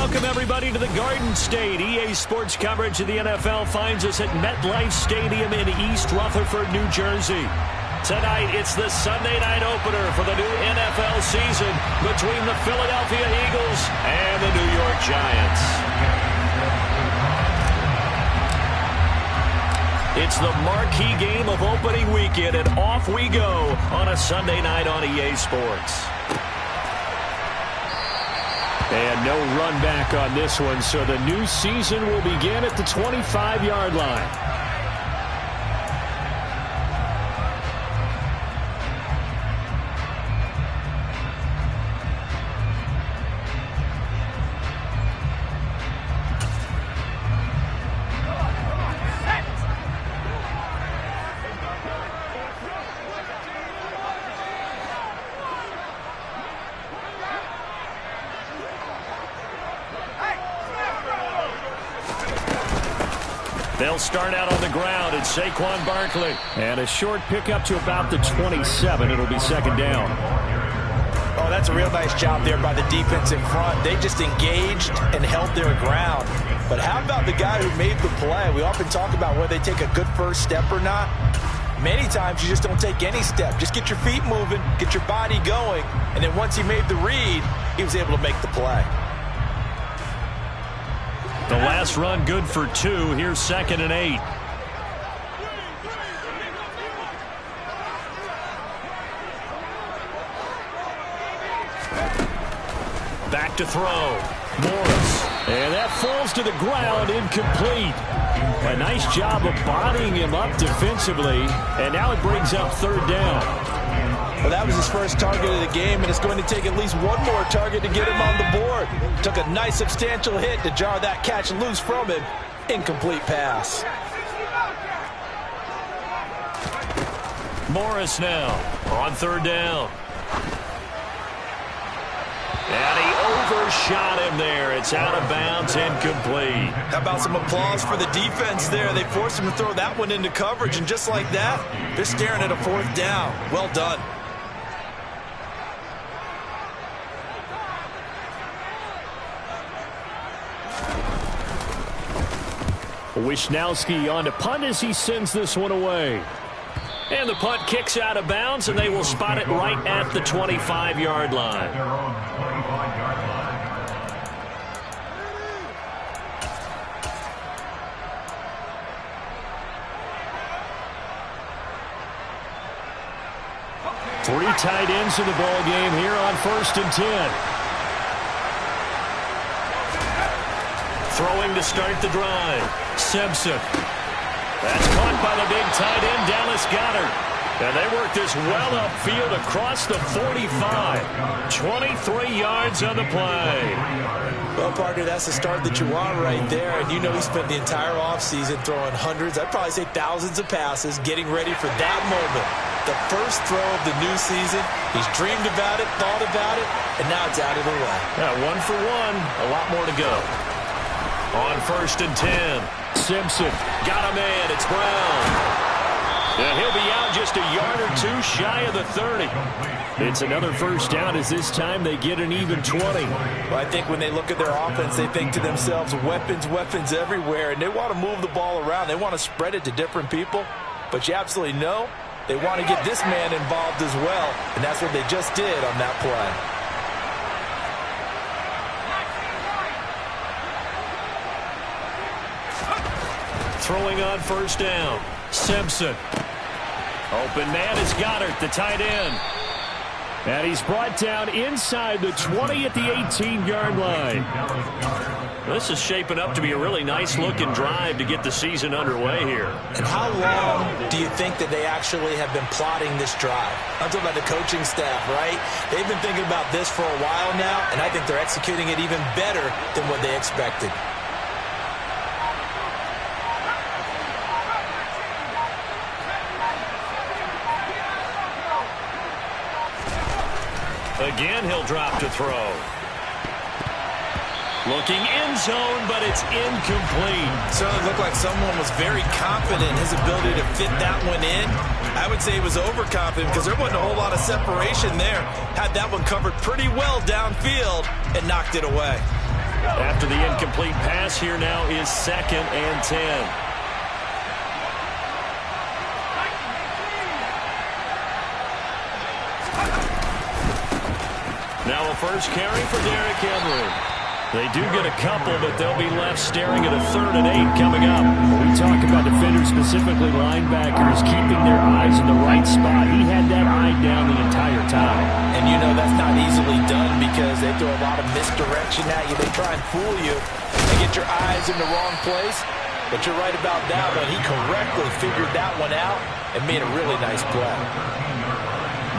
Welcome, everybody, to the Garden State. EA Sports coverage of the NFL finds us at MetLife Stadium in East Rutherford, New Jersey. Tonight, it's the Sunday night opener for the new NFL season between the Philadelphia Eagles and the New York Giants. It's the marquee game of opening weekend, and off we go on a Sunday night on EA Sports. And no run back on this one, so the new season will begin at the 25-yard line. They'll start out on the ground. It's Saquon Barkley. And a short pickup to about the 27. It'll be second down. Oh, that's a real nice job there by the defense in front. They just engaged and held their ground. But how about the guy who made the play? We often talk about whether they take a good first step or not. Many times you just don't take any step. Just get your feet moving, get your body going, and then once he made the read, he was able to make the play. The last run good for 2. Here's 2nd and 8. Back to throw. Morris. And that falls to the ground, incomplete. A nice job of bodying him up defensively. And now it brings up 3rd down. Well, that was his first target of the game, and it's going to take at least one more target to get him on the board. Took a nice substantial hit to jar that catch loose from him. Incomplete pass. Morris now on 3rd down. And he overshot him there. It's out of bounds, incomplete. How about some applause for the defense there? They forced him to throw that one into coverage, and just like that, they're staring at a 4th down. Well done. Wisnowski on to punt as he sends this one away. And the punt kicks out of bounds, and they will spot it right at the 25-yard line. Three tight ends in the ball game here on 1st and 10. Throwing to start the drive. Simpson. That's caught by the big tight end, Dallas Goedert. And they work this well upfield across the 45. 23 yards on the play. Well, partner, that's the start that you want right there. And you know he spent the entire offseason throwing hundreds, I'd probably say thousands of passes, getting ready for that moment. The first throw of the new season. He's dreamed about it, thought about it, and now it's out of the way. Yeah, 1 for 1. A lot more to go. On 1st and 10. Simpson got him in. It's Brown. And he'll be out just a yard or 2 shy of the 30. It's another 1st down as this time they get an even 20. Well, I think when they look at their offense, they think to themselves, weapons, weapons everywhere. And they want to move the ball around. They want to spread it to different people. But you absolutely know they want to get this man involved as well. And that's what they just did on that play. Throwing on 1st down. Simpson. Open man is Goedert, the tight end. And he's brought down inside the 20 at the 18-yard line. This is shaping up to be a really nice-looking drive to get the season underway here. And how long do you think that they actually have been plotting this drive? I'm talking about the coaching staff, right? They've been thinking about this for a while now, and I think they're executing it even better than what they expected. Again, he'll drop to throw. Looking end zone, but it's incomplete. Certainly looked like someone was very confident in his ability to fit that one in. I would say he was overconfident because there wasn't a whole lot of separation there. Had that one covered pretty well downfield and knocked it away. After the incomplete pass, here now is 2nd and 10. Now a first carry for Derrick Henry. They do get a couple, but they'll be left staring at a 3rd and 8 coming up. When we talk about defenders, specifically linebackers, keeping their eyes in the right spot. He had that eye down the entire time. And you know that's not easily done because they throw a lot of misdirection at you. They try and fool you and get your eyes in the wrong place. But you're right about that one. He correctly figured that one out and made a really nice play.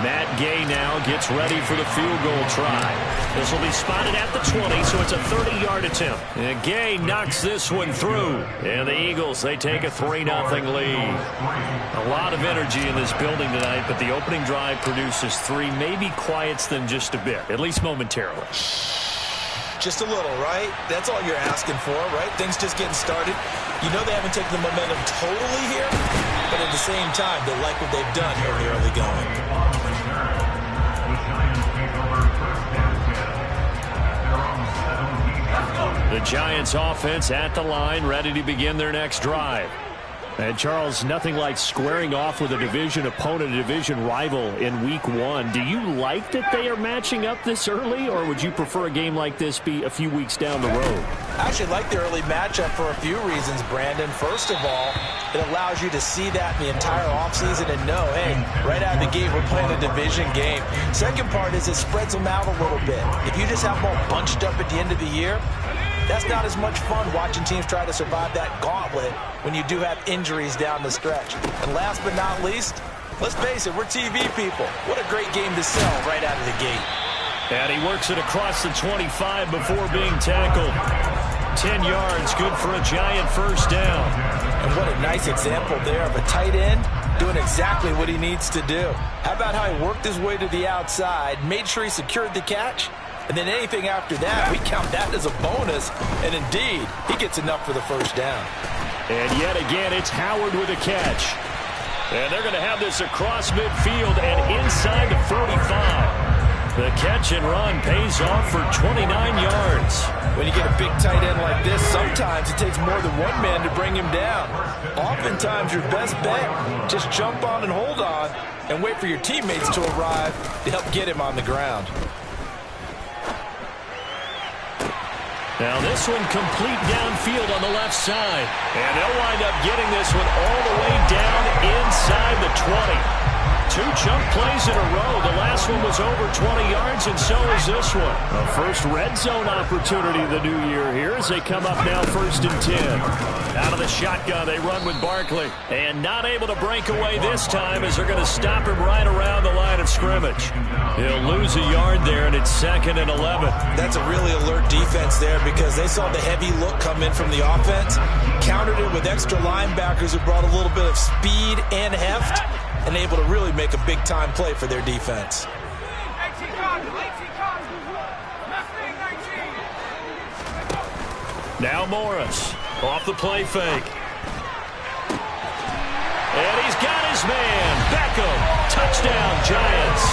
Matt Gay now gets ready for the field goal try. This will be spotted at the 20, so it's a 30-yard attempt. And Gay knocks this one through. And the Eagles, they take a 3-0 lead. A lot of energy in this building tonight, but the opening drive produces 3, maybe quiets them just a bit, at least momentarily. Just a little, right? That's all you're asking for, right? Things just getting started. You know they haven't taken the momentum totally here, but at the same time, they like what they've done here in the early going. The Giants offense at the line, ready to begin their next drive. And Charles, nothing like squaring off with a division opponent, a division rival in week 1. Do you like that they are matching up this early, or would you prefer a game like this be a few weeks down the road? I actually like the early matchup for a few reasons, Brandon. First of all, it allows you to see that in the entire offseason and know, hey, right out of the gate, we're playing a division game. Second part is it spreads them out a little bit. If you just have them all bunched up at the end of the year, that's not as much fun watching teams try to survive that gauntlet when you do have injuries down the stretch. And last but not least, let's face it, we're TV people. What a great game to sell right out of the gate. And he works it across the 25 before being tackled. 10 yards, good for a Giant first down. And what a nice example there of a tight end doing exactly what he needs to do. How about how he worked his way to the outside, made sure he secured the catch, and then anything after that, we count that as a bonus. And indeed, he gets enough for the first down. And yet again, it's Howard with a catch. And they're going to have this across midfield and inside the 45. The catch and run pays off for 29 yards. When you get a big tight end like this, sometimes it takes more than one man to bring him down. Oftentimes, your best bet, just jump on and hold on and wait for your teammates to arrive to help get him on the ground. Now this one complete downfield on the left side. And they'll wind up getting this one all the way down inside the 20. 2 chunk plays in a row. The last one was over 20 yards, and so is this one. A first red zone opportunity of the new year here as they come up now 1st and 10. Out of the shotgun, they run with Barkley. And not able to break away this time as they're going to stop him right around the line of scrimmage. He'll lose a yard there, and it's 2nd and 11. That's a really alert defense there because they saw the heavy look come in from the offense, countered it with extra linebackers who brought a little bit of speed and heft, and able to really make a big-time play for their defense. Now Morris off the play fake. And he's got his man. Beckham. Touchdown, Giants.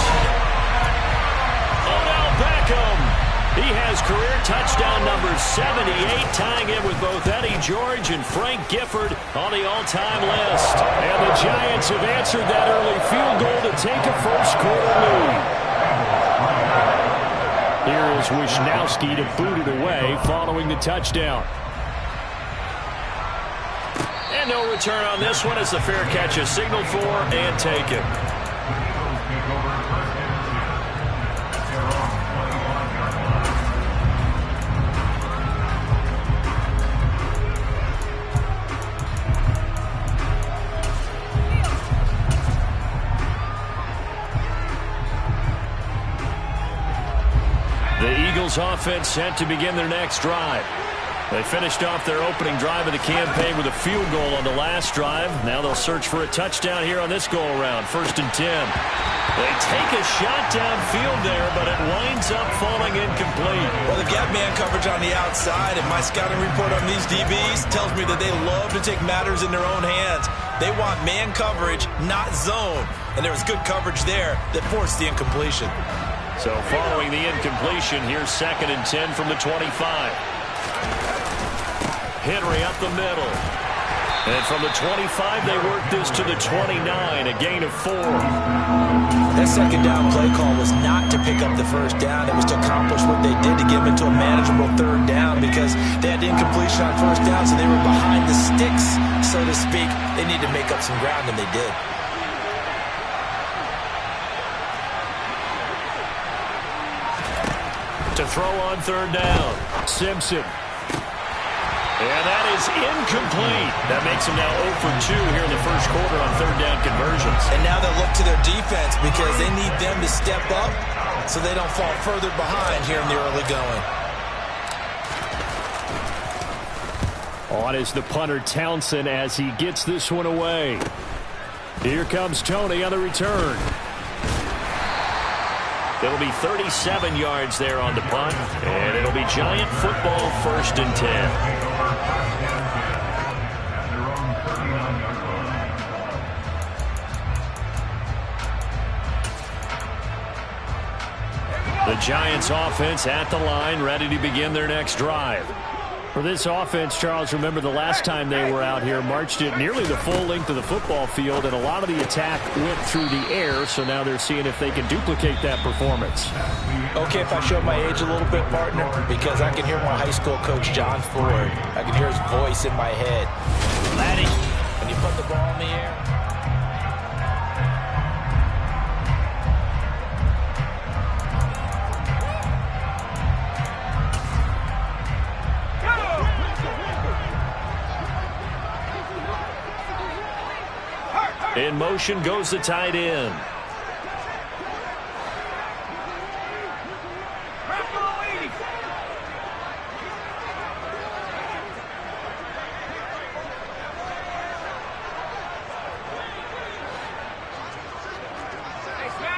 Odell Beckham. He has career touchdown number 78, tying it with both Eddie George and Frank Gifford on the all-time list. And the Giants have answered that early field goal to take a first-quarter lead. Here is Wisnowski to boot it away following the touchdown. And no return on this one as the fair catch is signaled for and taken. The Eagles offense set to begin their next drive. They finished off their opening drive of the campaign with a field goal on the last drive. Now they'll search for a touchdown here on this go-around. 1st and 10. They take a shot downfield there, but it winds up falling incomplete. Well, they've got man coverage on the outside, and my scouting report on these DBs tells me that they love to take matters in their own hands. They want man coverage, not zone. And there was good coverage there that forced the incompletion. So following the incompletion, here's 2nd and 10 from the 25. Henry up the middle. And from the 25, they work this to the 29, a gain of 4. That second down play call was not to pick up the first down. It was to accomplish what they did to get them into a manageable third down because they had incompletion on first down, so they were behind the sticks, so to speak. They needed to make up some ground, and they did. To throw on third down, Simpson. And that is incomplete. That makes them now 0 for 2 here in the first quarter on third down conversions. And now they'll look to their defense because they need them to step up so they don't fall further behind here in the early going. On is the punter Townsend as he gets this one away. Here comes Tony on the return. It'll be 37 yards there on the punt, and it'll be Giant football 1st and 10. The Giants offense at the line, ready to begin their next drive. For this offense, Charles, remember the last time they were out here, marched it nearly the full length of the football field, and a lot of the attack went through the air, so now they're seeing if they can duplicate that performance. Okay, if I show my age a little bit, partner, because I can hear my high school coach, John Ford. I can hear his voice in my head. Laddie, when you put the ball in the air. In motion goes the tight end.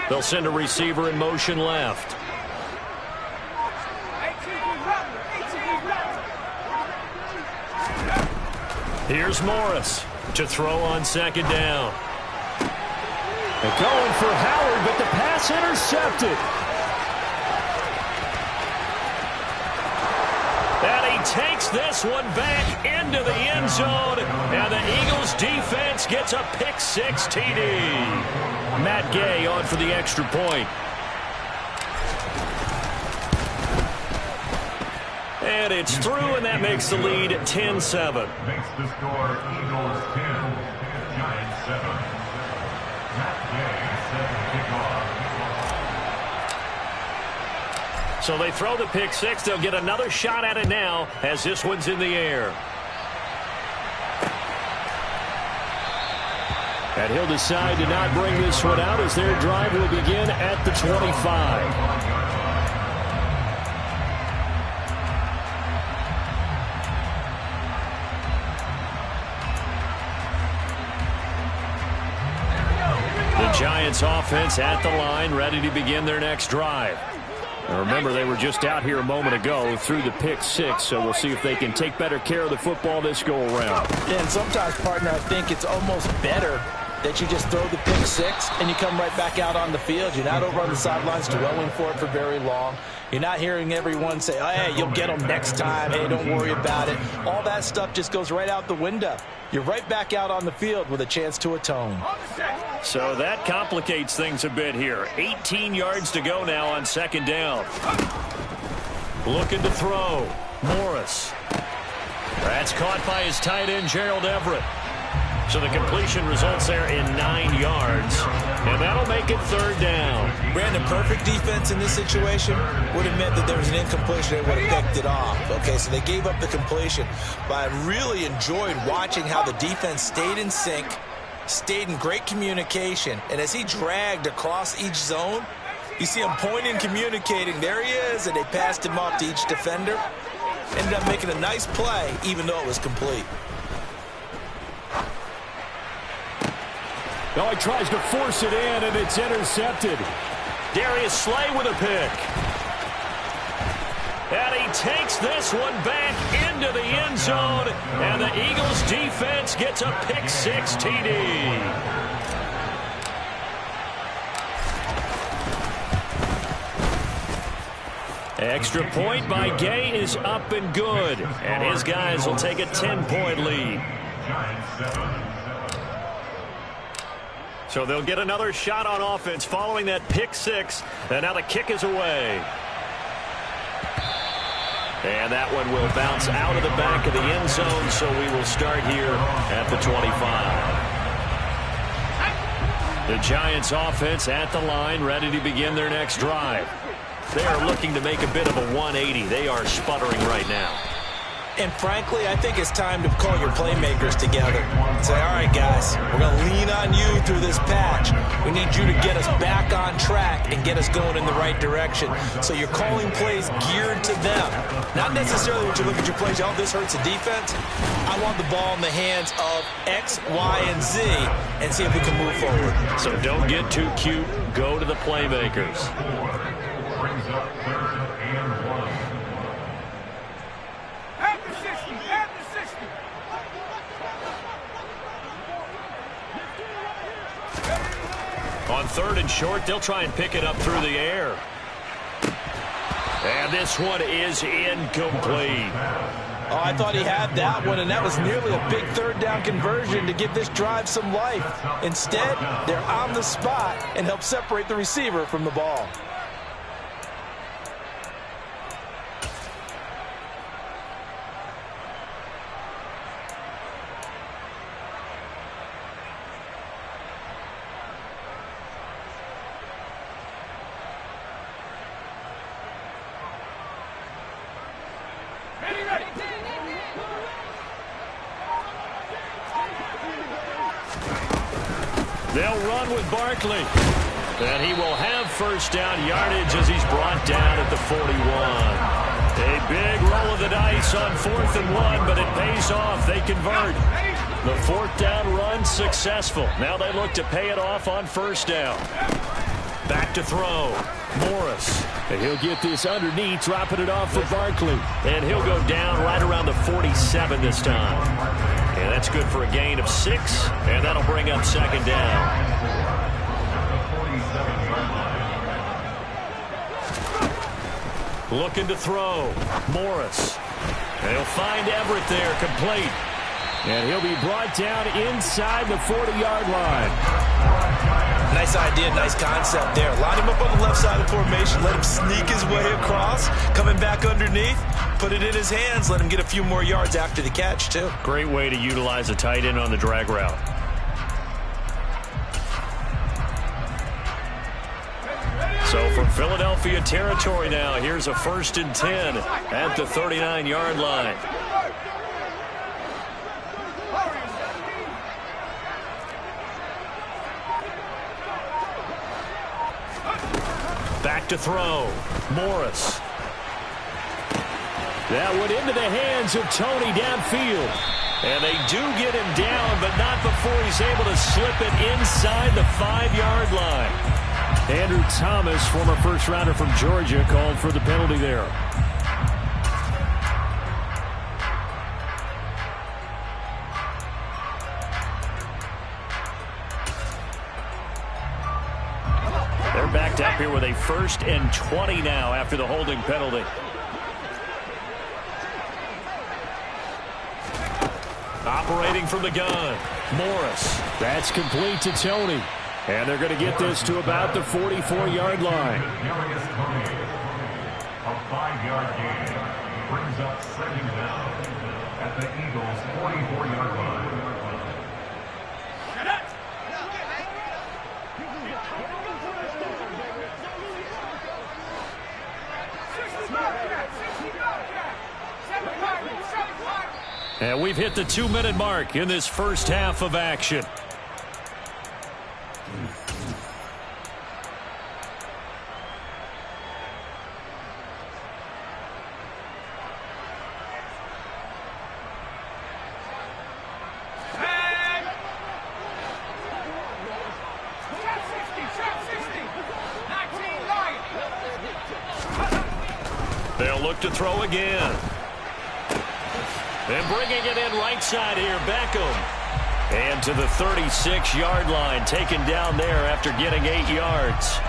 They'll send a receiver in motion left. Here's Morris to throw on second down. They're going for Howard, but the pass intercepted. And he takes this one back into the end zone, and the Eagles defense gets a pick-6 TD. Matt Gay on for the extra point. And it's through, and that makes the lead 10-7. Makes the score Eagles 10, Giants 7. So they throw the pick-6. They'll get another shot at it now as this one's in the air. And he'll decide to not bring this one out as their drive will begin at the 25. The Giants offense at the line, ready to begin their next drive. And remember, they were just out here a moment ago through the pick-6, so we'll see if they can take better care of the football this go-around. Yeah, and sometimes, partner, I think it's almost better that you just throw the pick-6 and you come right back out on the field. You're not over on the sidelines dwelling for it for very long. You're not hearing everyone say, oh, hey, you'll get them next time. Hey, don't worry about it. All that stuff just goes right out the window. You're right back out on the field with a chance to atone. So that complicates things a bit here. 18 yards to go now on second down. Looking to throw. Morris. That's caught by his tight end, Gerald Everett. So the completion results there in 9 yards. And that'll make it third down. Brandon, perfect defense in this situation would have meant that there was an incompletion. They would have picked it off. Okay, so they gave up the completion. But I really enjoyed watching how the defense stayed in sync, stayed in great communication. And as he dragged across each zone, you see him pointing, communicating. There he is, and they passed him off to each defender. Ended up making a nice play, even though it was complete. Now he tries to force it in, and it's intercepted. Darius Slay with a pick. And he takes this one back into the end zone, and the Eagles defense gets a pick-6 TD. Extra point by Gay is up and good. And his guys will take a 10-point lead. So they'll get another shot on offense following that pick six. And now the kick is away. And that one will bounce out of the back of the end zone, so we will start here at the 25. The Giants offense at the line, ready to begin their next drive. They are looking to make a bit of a 180. They are sputtering right now. And frankly, I think it's time to call your playmakers together. Say, all right, guys, we're going to lean on you through this patch. We need you to get us back on track and get us going in the right direction. So you're calling plays geared to them. Not necessarily when you look at your plays, oh, this hurts the defense. I want the ball in the hands of X, Y, and Z and see if we can move forward. So don't get too cute. Go to the playmakers. Brings up 3rd and 1. On 3rd and short, they'll try and pick it up through the air. And this one is incomplete. Oh, I thought he had that one, and that was nearly a big 3rd down conversion to give this drive some life. Instead, they're on the spot and help separate the receiver from the ball. They'll run with Barkley. And he will have first down yardage as he's brought down at the 41. A big roll of the dice on 4th and 1, but it pays off. They convert. The 4th down run successful. Now they look to pay it off on 1st down. Back to throw. Morris. And he'll get this underneath, dropping it off for Barkley. And he'll go down right around the 47 this time. And that's good for a gain of 6, and that'll bring up 2nd down. Looking to throw. Morris. And he'll find Everett there, complete. And he'll be brought down inside the 40-yard line. Nice idea, nice concept there. Line him up on the left side of the formation. Let him sneak his way across. Coming back underneath. Put it in his hands. Let him get a few more yards after the catch, too. Great way to utilize a tight end on the drag route. So from Philadelphia territory now, here's a 1st and 10 at the 39-yard line. Back to throw. Morris. That went into the hands of Tony downfield. And they do get him down, but not before he's able to slip it inside the 5-yard line. Andrew Thomas, former first-rounder from Georgia, called for the penalty there. They're backed up here with a 1st and 20 now after the holding penalty. Operating from the gun, Morris. That's complete to Tony. And they're going to get this to about the 44-yard line. A 5-yard gain brings up 2nd down at the Eagles' 44-yard line. And we've hit the 2-minute mark in this first half of action. They'll look to throw again. And bringing it in right side here, Beckham. And to the 36-yard line, taken down there after getting 8 yards.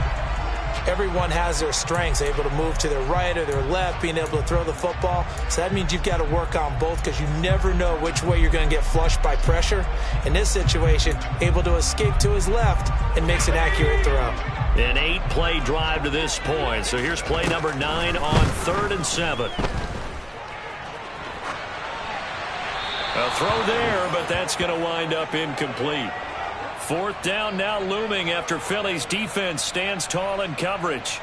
everyone has their strengths, able to move to their right or their left, being able to throw the football. So that means you've got to work on both because you never know which way you're going to get flushed by pressure. In this situation, able to escape to his left and makes an accurate throw. An 8-play drive to this point. So here's play number 9 on 3rd and 7. A throw there, but that's going to wind up incomplete. 4th down now looming after Philly's defense stands tall in coverage.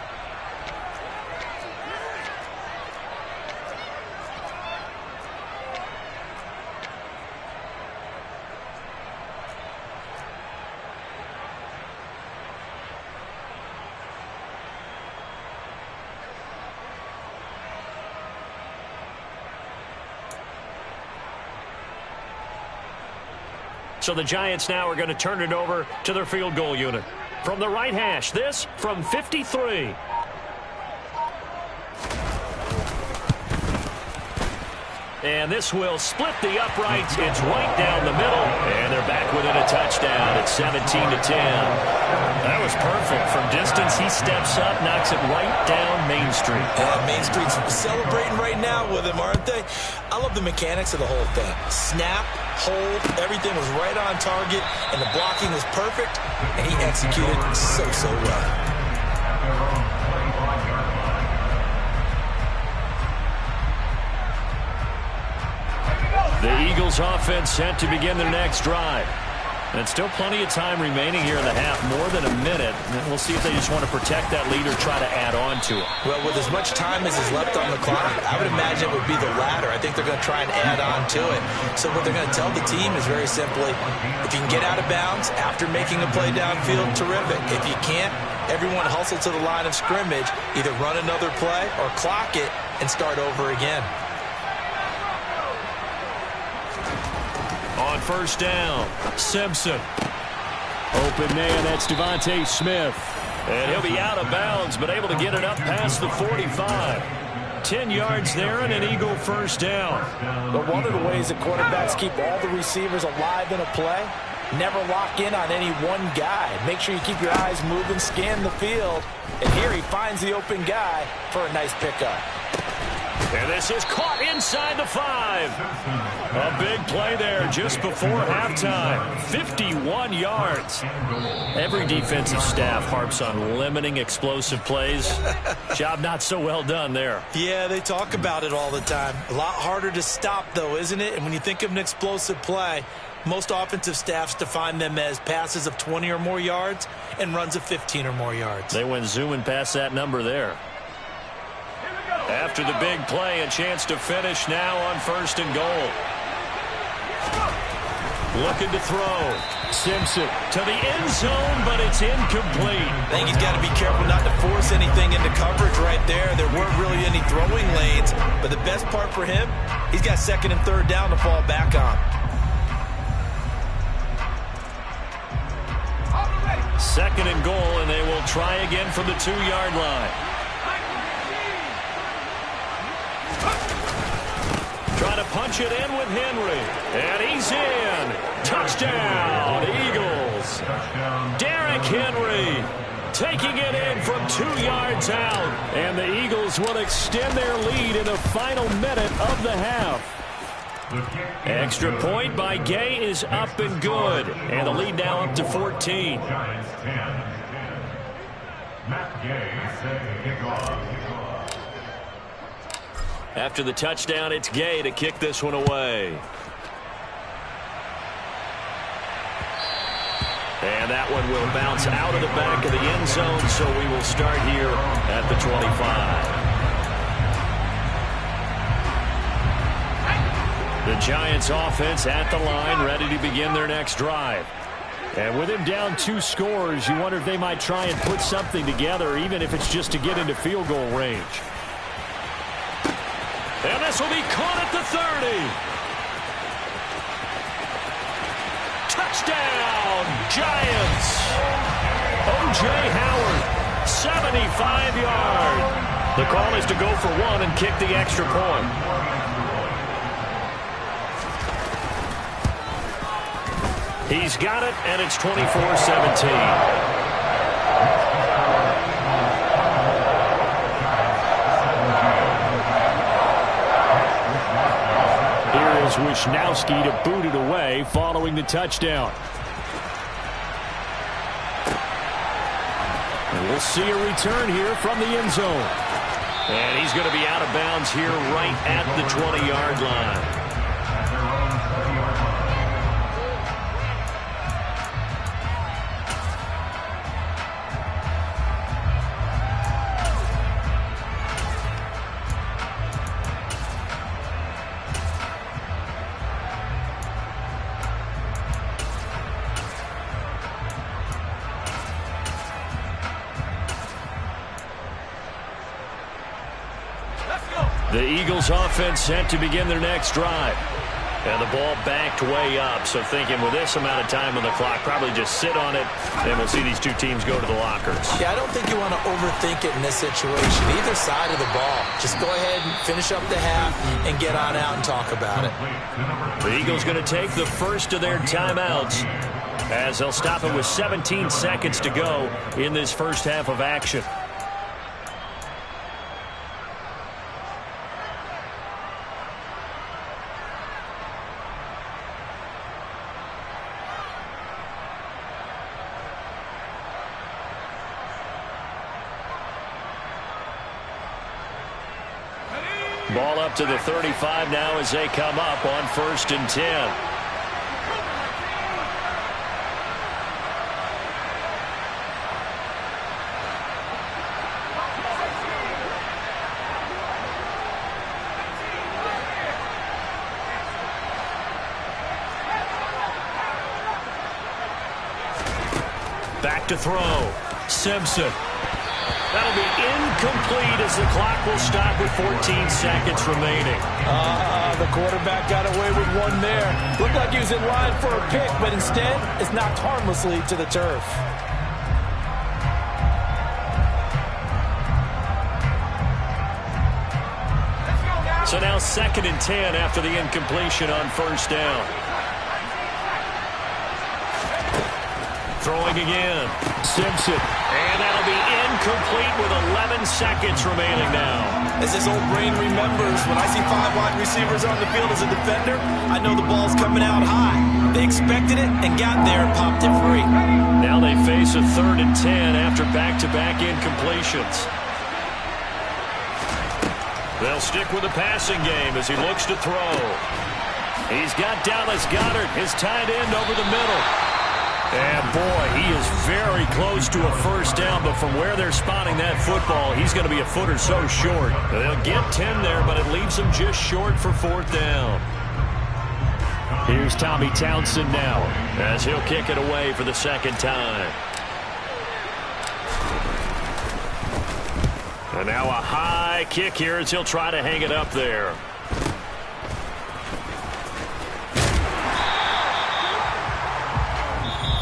So the Giants now are going to turn it over to their field goal unit. From the right hash, this from 53. And this will split the uprights. It's right down the middle. And they're back within a touchdown at 17-10. That was perfect. From distance, he steps up, knocks it right down Main Street. Yeah, Main Street's celebrating right now with him, aren't they? I love the mechanics of the whole thing. Snap, hold, everything was right on target, and the blocking was perfect, and he executed so well. The Eagles offense set to begin their next drive. And still plenty of time remaining here in the half, more than a minute. And we'll see if they just want to protect that lead or try to add on to it. Well, with as much time as is left on the clock, I would imagine it would be the latter. I think they're going to try and add on to it. So what they're going to tell the team is very simply, if you can get out of bounds after making a play downfield, terrific. If you can't, everyone hustle to the line of scrimmage, either run another play or clock it and start over again. On 1st down, Simpson. Open man, that's Devontae Smith. And he'll be out of bounds, but able to get it up past the 45. 10 yards there and an Eagle 1st down. But one of the ways that quarterbacks keep all the receivers alive in a play, never lock in on any one guy. Make sure you keep your eyes moving, scan the field. And here he finds the open guy for a nice pickup. And this is caught inside the 5. A big play there just before halftime. 51 yards. Every defensive staff harps on limiting explosive plays. Job not so well done there. Yeah, they talk about it all the time. A lot harder to stop, though, isn't it? And when you think of an explosive play, most offensive staffs define them as passes of 20 or more yards and runs of 15 or more yards. They went zooming past that number there. After the big play, a chance to finish now on 1st and goal. Looking to throw. Simpson to the end zone, but it's incomplete. I think he's got to be careful not to force anything into coverage right there. There weren't really any throwing lanes, but the best part for him, he's got 2nd and 3rd down to fall back on. 2nd and goal, and they will try again from the 2-yard line. Trying to punch it in with Henry. And he's in. Touchdown, Eagles. Derrick Henry taking it in from 2 yards out. And the Eagles will extend their lead in the final minute of the half. Extra point by Gay is up and good. And the lead now up to 14. Matt Gay set to kick off. After the touchdown, it's Gay to kick this one away. And that one will bounce out of the back of the end zone, so we will start here at the 25. The Giants offense at the line, ready to begin their next drive. And with him down 2 scores, you wonder if they might try and put something together, even if it's just to get into field goal range. And this will be caught at the 30. Touchdown, Giants. O.J. Howard, 75-yard. The call is to go for 1 and kick the extra point. He's got it, and it's 24-17. Wishnowsky to boot it away following the touchdown. And we'll see a return here from the end zone. And he's going to be out of bounds here right at the 20-yard line. The Eagles offense set to begin their next drive. And the ball backed way up. So thinking with this amount of time on the clock, probably just sit on it, and we'll see these two teams go to the lockers. Yeah, I don't think you want to overthink it in this situation. Either side of the ball. Just go ahead and finish up the half and get on out and talk about it. The Eagles going to take the first of their timeouts as they'll stop it with 17 seconds to go in this first half of action. Ball up to the 35 now as they come up on 1st and 10. Back to throw. Simpson. That'll be incomplete as the clock will stop with 14 seconds remaining. The quarterback got away with one there. Looked like he was in line for a pick, but instead it's knocked harmlessly to the turf. So now 2nd and 10 after the incompletion on 1st down. Throwing again. Simpson. And that'll be incomplete with 11 seconds remaining now. As his old brain remembers, when I see 5 wide receivers on the field as a defender, I know the ball's coming out high. They expected it and got there and popped it free. Now they face a 3rd and 10 after back-to-back incompletions. They'll stick with the passing game as he looks to throw. He's got Dallas Goedert, his tight end, over the middle. And, boy, he is very close to a 1st down, but from where they're spotting that football, he's going to be a foot or so short. They'll get 10 there, but it leaves them just short for 4th down. Here's Tommy Townsend now as he'll kick it away for the 2nd time. And now a high kick here as he'll try to hang it up there.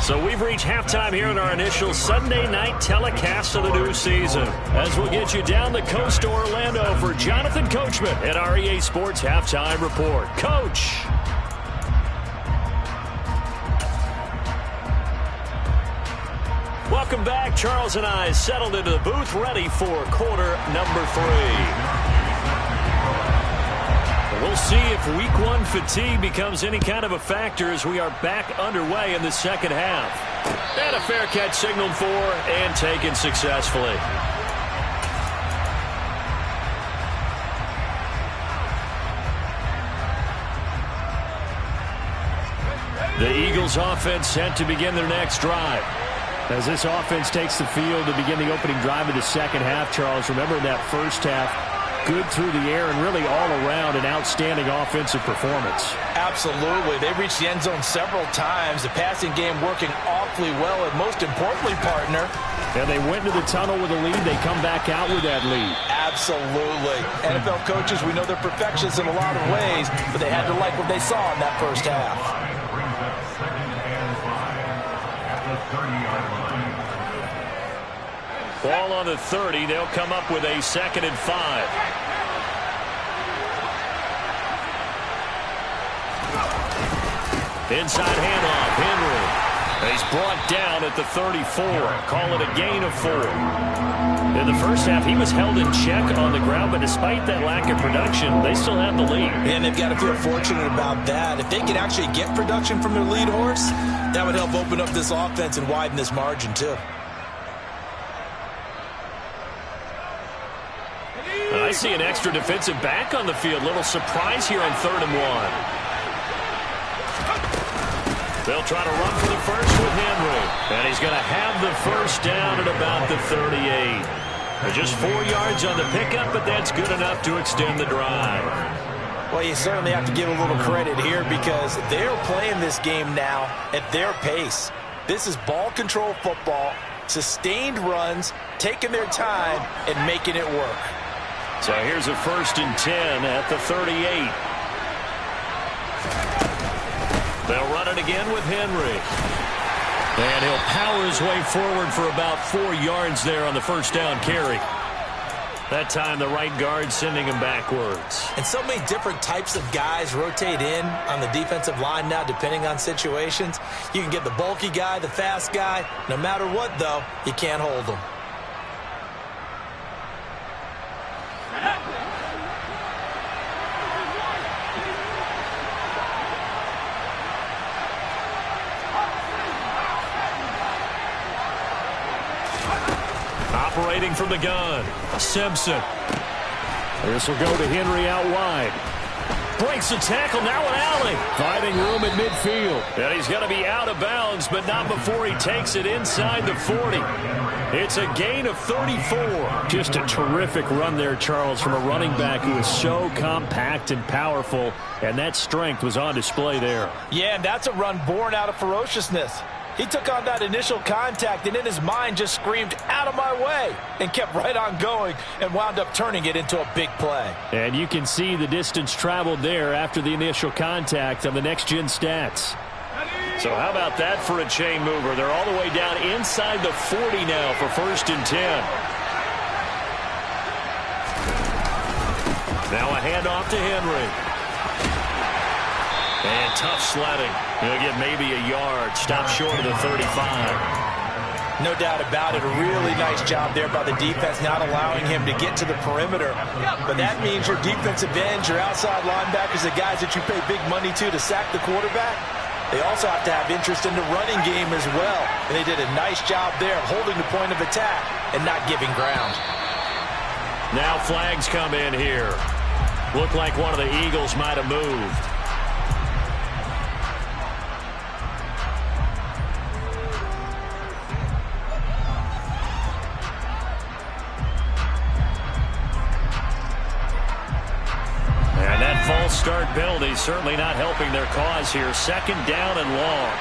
So we've reached halftime here in our initial Sunday night telecast of the new season. As we'll get you down the coast to Orlando for Jonathan Coachman at our EA Sports Halftime Report. Coach. Welcome back. Charles and I settled into the booth ready for quarter number 3. We'll see if week 1 fatigue becomes any kind of a factor as we are back underway in the 2nd half. And a fair catch signaled for and taken successfully. The Eagles offense set to begin their next drive. As this offense takes the field to begin the opening drive of the 2nd half, Charles, remember in that 1st half, good through the air and really all around an outstanding offensive performance. Absolutely. They reached the end zone several times. The passing game working awfully well, and most importantly, partner. And they went into the tunnel with a lead. They come back out with that lead. Absolutely. NFL coaches, we know they're perfectionists in a lot of ways, but they had to like what they saw in that 1st half. Brings up 2nd and 5 at the 30-yard line. Ball on the 30. They'll come up with a 2nd and 5. Inside handoff. Henry. He's brought down at the 34. Call it a gain of 4. In the first half, he was held in check on the ground, but despite that lack of production, they still have the lead. And they've got to feel fortunate about that. If they can actually get production from their lead horse, that would help open up this offense and widen this margin, too. I see an extra defensive back on the field. Little surprise here on 3rd and 1. They'll try to run for the first with Henry. And he's going to have the first down at about the 38. Just 4 yards on the pickup, but that's good enough to extend the drive. Well, you certainly have to give a little credit here because they're playing this game now at their pace. This is ball control football, sustained runs, taking their time, and making it work. So here's a 1st and 10 at the 38. They'll run it again with Henry. And he'll power his way forward for about 4 yards there on the first down carry. That time the right guard sending him backwards. And so many different types of guys rotate in on the defensive line now depending on situations. You can get the bulky guy, the fast guy. No matter what, though, you can't hold them. Operating from the gun, Simpson. This will go to Henry out wide. Breaks the tackle, now an alley. Finding room at midfield. And he's going to be out of bounds, but not before he takes it inside the 40. It's a gain of 34. Just a terrific run there, Charles, from a running back who is so compact and powerful, and that strength was on display there. Yeah, and that's a run born out of ferociousness. He took on that initial contact and in his mind just screamed, "Out of my way," and kept right on going and wound up turning it into a big play. And you can see the distance traveled there after the initial contact on the next-gen stats. So how about that for a chain mover? They're all the way down inside the 40 now for 1st and 10. Now a handoff to Henry. And tough sledding. He'll get maybe a yard. Stop short of the 35. No doubt about it. A really nice job there by the defense, not allowing him to get to the perimeter. But that means your defensive ends, your outside linebackers, the guys that you pay big money to sack the quarterback, they also have to have interest in the running game as well. And they did a nice job there of holding the point of attack and not giving ground. Now flags come in here. Looked like one of the Eagles might have moved. False start penalty certainly not helping their cause here. 2nd down and long.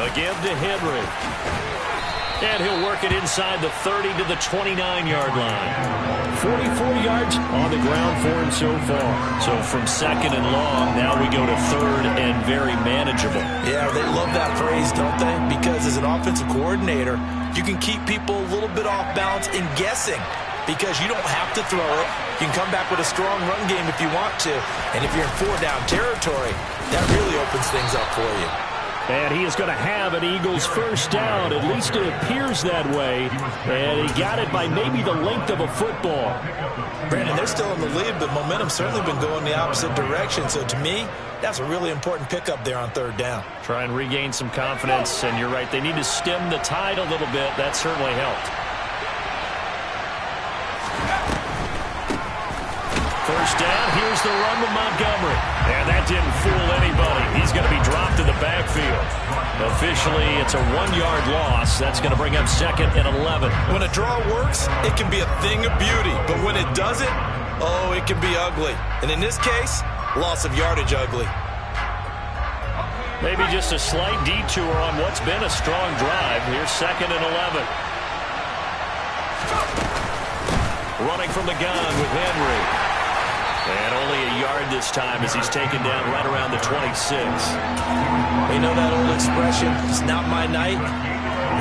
A give to Henry. And he'll work it inside the 30 to the 29-yard line. 44 yards on the ground for him so far. So from 2nd and long, now we go to 3rd and very manageable. Yeah, they love that phrase, don't they? Because as an offensive coordinator, you can keep people a little bit off balance in guessing. Because you don't have to throw it. You can come back with a strong run game if you want to. And if you're in 4-down territory, that really opens things up for you. And he is going to have an Eagles first down. At least it appears that way. And he got it by maybe the length of a football. Brandon, they're still in the lead, but momentum's certainly been going the opposite direction. So to me, that's a really important pickup there on 3rd down. Try and regain some confidence. And you're right, they need to stem the tide a little bit. That certainly helped. First down, here's the run with Montgomery. And that didn't fool anybody. He's going to be dropped to the backfield. Officially, it's a 1-yard loss. That's going to bring up 2nd and 11. When a draw works, it can be a thing of beauty. But when it doesn't, oh, it can be ugly. And in this case, loss of yardage ugly. Maybe just a slight detour on what's been a strong drive. Here's 2nd and 11. Running from the gun with Henry. And only a yard this time as he's taken down right around the 26. You know that old expression, it's not my night?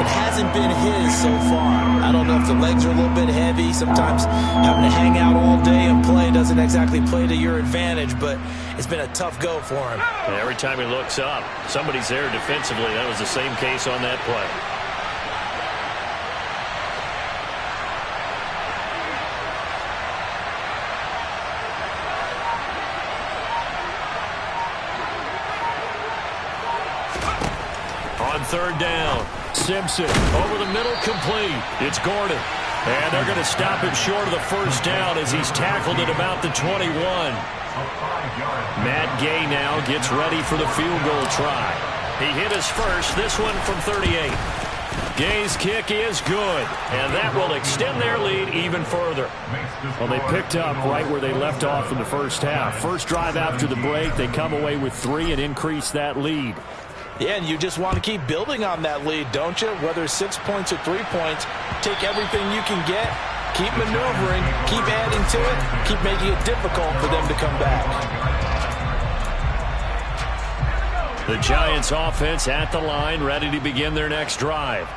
It hasn't been his so far. I don't know if the legs are a little bit heavy. Sometimes having to hang out all day and play doesn't exactly play to your advantage, but It's been a tough go for him. And every time he looks up, somebody's there defensively. That was the same case on that play. On third down, Simpson over the middle, complete. It's Gordon. And they're going to stop him short of the first down as he's tackled at about the 21. Matt Gay now gets ready for the field goal try. He hit his first, this one from 38. Gay's kick is good, and that will extend their lead even further. Well, they picked up right where they left off in the first half. First drive after the break, they come away with 3 and increase that lead. Yeah, and you just want to keep building on that lead, don't you? Whether it's 6 points or 3 points, take everything you can get, keep maneuvering, keep adding to it, keep making it difficult for them to come back. The Giants offense at the line, ready to begin their next drive.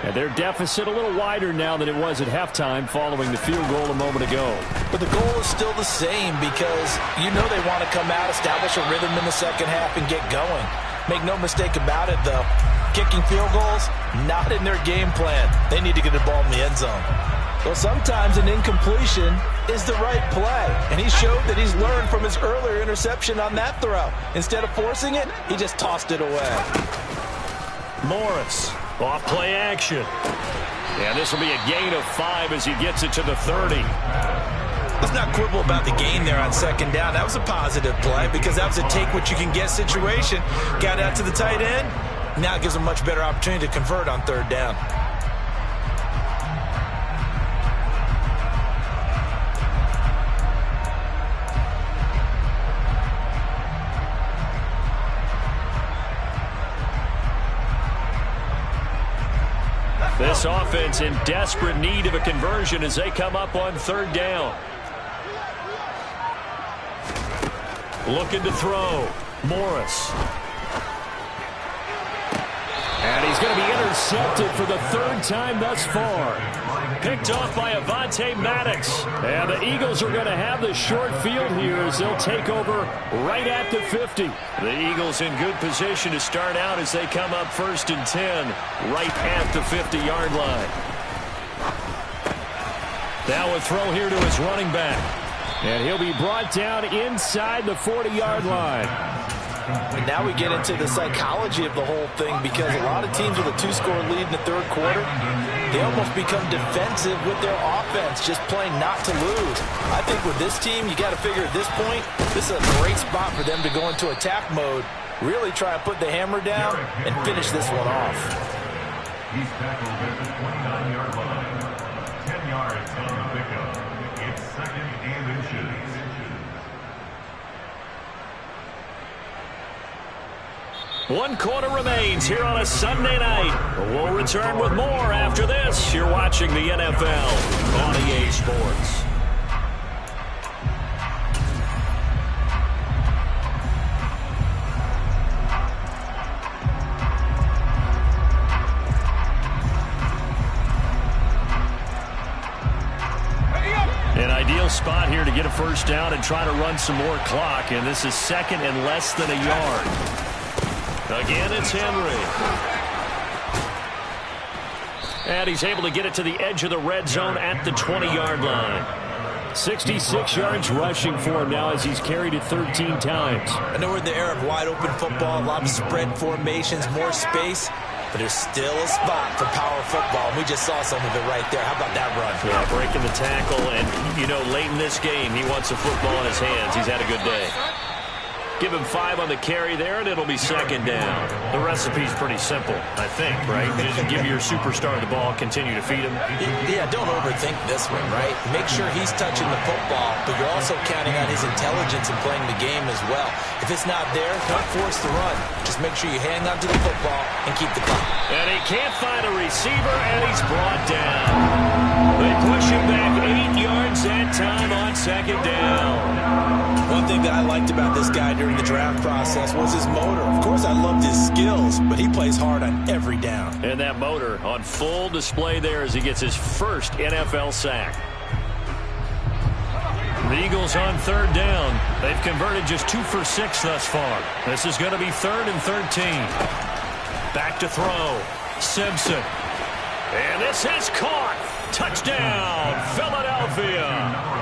And their deficit a little wider now than it was at halftime following the field goal a moment ago. But the goal is still the same because you know they want to come out, establish a rhythm in the second half, and get going. Make no mistake about it, though. Kicking field goals, not in their game plan. They need to get the ball in the end zone. Well, sometimes an incompletion is the right play. And he showed that he's learned from his earlier interception on that throw. Instead of forcing it, he just tossed it away. Morris, off play action. And this will be a gain of 5 as he gets it to the 30. Let's not quibble about the gain there on second down. That was a positive play because that was a take-what-you-can-get situation. Got out to the tight end. Now it gives a much better opportunity to convert on third down. This offense in desperate need of a conversion as they come up on third down. Looking to throw. Morris. And he's going to be intercepted for the third time thus far. Picked off by Avonte Maddox. And the Eagles are going to have the short field here as they'll take over right at the 50. The Eagles in good position to start out as they come up 1st and 10 right at the 50-yard line. Now a throw here to his running back. And he'll be brought down inside the 40-yard line. And now we get into the psychology of the whole thing because a lot of teams with a 2-score lead in the third quarter, they almost become defensive with their offense, just playing not to lose. I think with this team, you got to figure at this point, this is a great spot for them to go into attack mode, really try and put the hammer down and finish this one off. He's tackled at the 29-yard line. 10 yards on the pickup. It's 2nd and inches. One quarter remains here on a Sunday night. We'll return with more after this. You're watching the NFL on EA Sports. An ideal spot here to get a first down and try to run some more clock, and this is 2nd and less than a yard. Again, it's Henry. And he's able to get it to the edge of the red zone at the 20-yard line. 66 yards rushing for him now as he's carried it 13 times. I know we're in the era of wide-open football, a lot of spread formations, more space, but there's still a spot for power football. We just saw some of it right there. How about that run? Yeah, breaking the tackle, and, you know, late in this game, he wants the football in his hands. He's had a good day. Give him 5 on the carry there, and it'll be 2nd down. The recipe's pretty simple, I think, right? Just give your superstar the ball, continue to feed him. Yeah, don't overthink this one, right? Make sure he's touching the football, but you're also counting on his intelligence in playing the game as well. If it's not there, don't force the run. Just make sure you hang on to the football and keep the clock. And he can't find a receiver, and he's brought down. They push him back 8 yards that time on 2nd down. One thing that I liked about this guy during the draft process was his motor. Of course, I loved his skills, but he plays hard on every down. And that motor on full display there as he gets his first NFL sack. The Eagles on third down. They've converted just 2 for 6 thus far. This is going to be 3rd and 13. Back to throw. Simpson. And this is caught. Touchdown, Philadelphia.